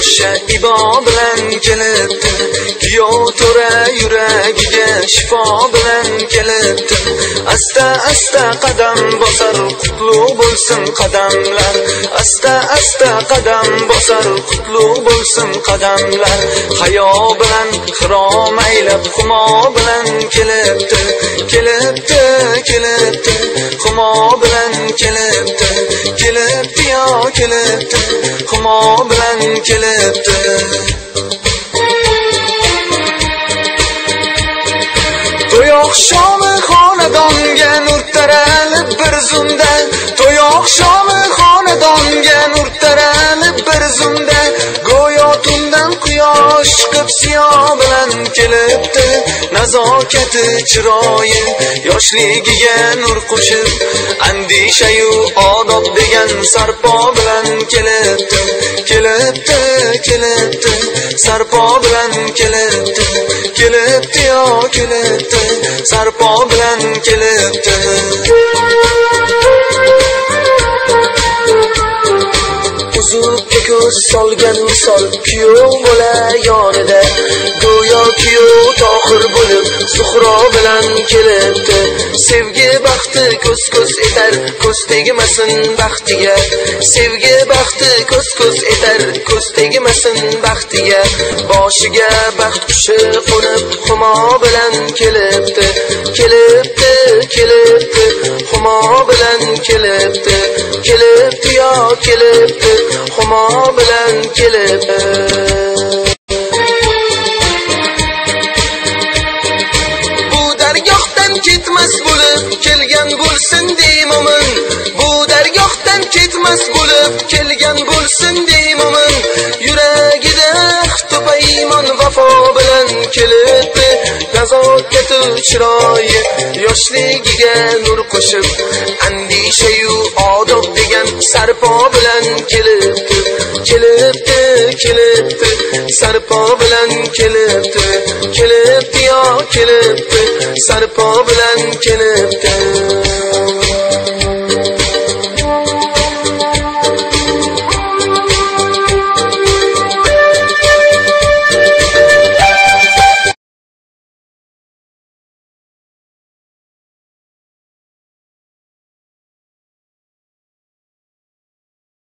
poshsha ibo bilan kelibdi. Kuyov to'ra yuragiga shifo bilan kelibdi. Asta asta qadam bosar, qutlug' bo'lsin qadamlar. Asta asta qadam bosar, qutlug' bo'lsin qadamlar. Hayo bilan xirom aylab humo bilan kelibdi. Kelibdi, kelibdi, humo bilan kelibdi. Kelibdi yo kelibdi, humo bilan kelibdi. To'yoq shomi xonadonga nur taralib bir zumda. To'yoq shomi xonadonga nur taralib bir zumda. Go'yo tundan quyosh chiqib siyo bilan kelibdi. Nazokati chiroyi yoshligiga nur qo'shib, andishayu odob degan sarpo bilan kelibdi. Kelibdi, kelibdi, sarpo bilan kelibdi. Kelibdi yo kelibdi, sarpo bilan kelibdi. Uzukka ko'z solgan misol kuyov bola yonida. Go'yo kuyov tohir bo'lib Zuhro bilan kelibdi. Sevgi baxti ko'z etar, ko'z tegmasin baxtiga. Sevgi baxti ko'z etar, ko'z tegmasin baxtiga. Boshiga baxt qushi qo'nib humo bilan kelibdi. Kelibdi, kelibdi, humo bilan kelibdi. Kelibdi yo kelibdi, humo bilan kelibdi. Bu dargohdan ketmas bo'lib kelgan bo'lsin deymomin. Bu dargohdan ketmas bo'lib kelgan bo'lsin deymomin. Yuragida to'pa iymon vafo bilan kelibdi. Nazokati chiroyi yoshligiga nur qo'shib, andishayu odob degan sarpo bilan kelibdi. Kelibdi, kelibdi, sarpo bilan kelibdi. Kelibdi yo kelibdi, sarpo bilan kelibdi.